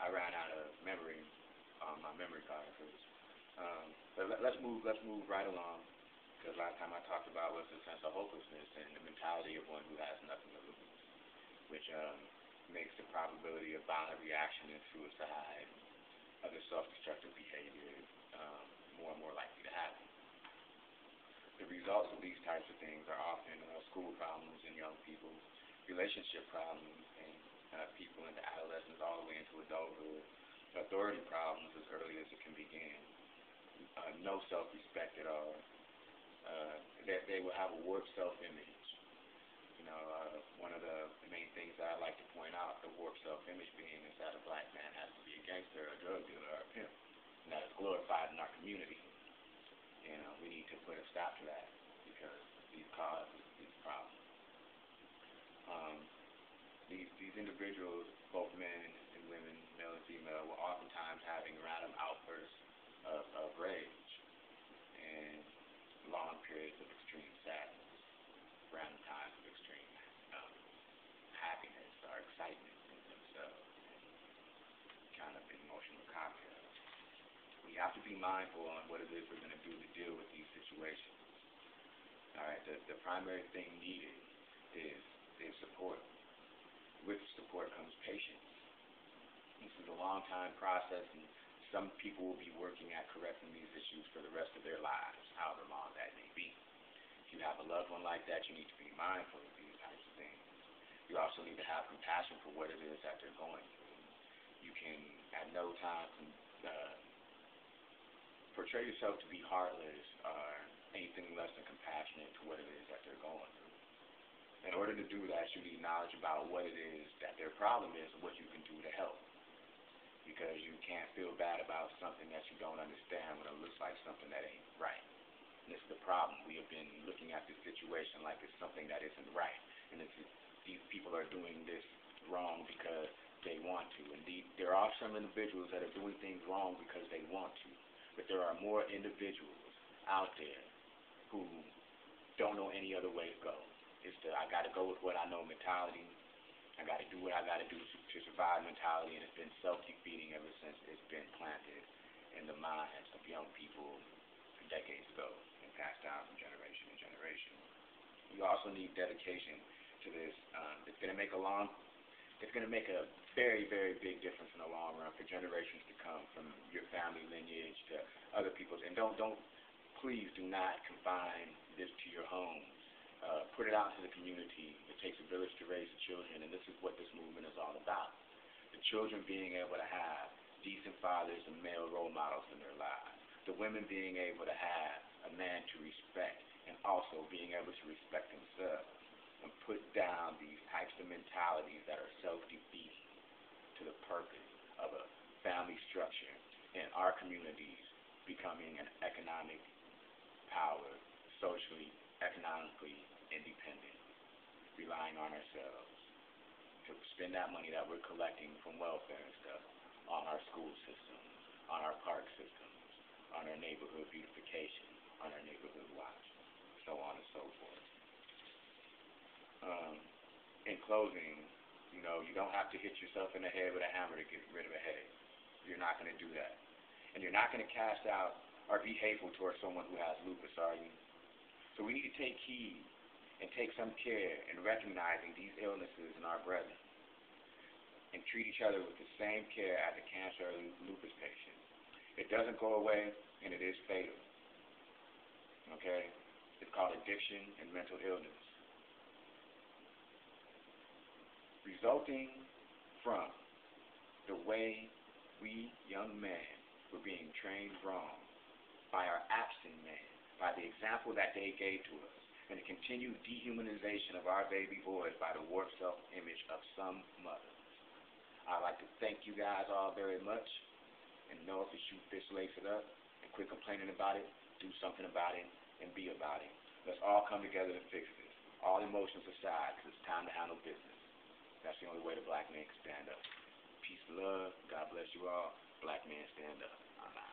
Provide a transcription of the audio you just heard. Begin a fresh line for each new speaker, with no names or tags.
I ran out of memory on my memory card. But let's move right along, because last time I talked about was the sense of hopelessness and the mentality of one who has nothing to lose, which makes the probability of violent reaction and suicide, other self-destructive behavior, more and more likely to happen. The results of these types of things are often school problems in young people, relationship problems in people into adolescence all the way into adulthood, authority problems as early as it can begin, no self-respect at all, that they will have a warped self-image. One of the main things that I like to point out, the warped self-image being, is that a black man has to be a gangster, a drug dealer, or a pimp, and that is glorified in our community. We need to put a stop to that, because these cause these problems. These individuals, both men and women, male and female, will oftentimes having random outbursts of rage and long periods of extreme sadness, random times of extreme happiness or excitement in themselves, kind of an emotional cocktail. We have to be mindful on what it is we're going to do to deal with these situations. All right, the primary thing needed is support. With support comes patience. This is a long time process, and some people will be working at correcting these issues for the rest of their lives, however long that may be. If you have a loved one like that, you need to be mindful of these types of things. You also need to have compassion for what it is that they're going through. You can, at no time, portray yourself to be heartless or anything less than compassionate to what it is that they're going through. In order to do that, you need knowledge about what it is that their problem is and what you can do to help. Because you can't feel bad about something that you don't understand when it looks like something that ain't right. And this is the problem. We have been looking at this situation like it's something that isn't right. And these people are doing this wrong because they want to. Indeed, there are some individuals that are doing things wrong because they want to. But there are more individuals out there who don't know any other way to go. It's the I got to go with what I know mentality. I got to do what I got to do to survive mentality, and it's been self-defeating ever since it's been planted in the minds of young people decades ago and passed down from generation to generation. You also need dedication to this. It's going to make a very, very big difference in the long run for generations to come, from your family lineage to other people's. And please do not confine this to your home. Put it out to the community. It takes a village to raise the children, and this is what this movement is all about. The children being able to have decent fathers and male role models in their lives. The women being able to have a man to respect, and also being able to respect themselves, and put down these types of mentalities that are self-defeating to the purpose of a family structure in our communities becoming an economic power, socially, economically independent, relying on ourselves to spend that money that we're collecting from welfare and stuff on our school systems, on our park systems, on our neighborhood beautification, on our neighborhood watch, so on and so forth. In closing, you don't have to hit yourself in the head with a hammer to get rid of a headache. You're not going to do that. And you're not going to cast out or be hateful towards someone who has lupus, are you? So we need to take heed and take some care in recognizing these illnesses in our brethren, and treat each other with the same care as a cancer or lupus patient. It doesn't go away, and it is fatal. Okay? It's called addiction and mental illness. Resulting from the way we young men were being trained wrong by our absent men, by the example that they gave to us, and the continued dehumanization of our baby boys by the warped self-image of some mothers. I'd like to thank you guys all very much, and know if you shoot fish, lace it up, and quit complaining about it, do something about it, and be about it. Let's all come together to fix this. All emotions aside, because it's time to handle business. That's the only way the black man can stand up. Peace and love. God bless you all. Black man, stand up. I'm out.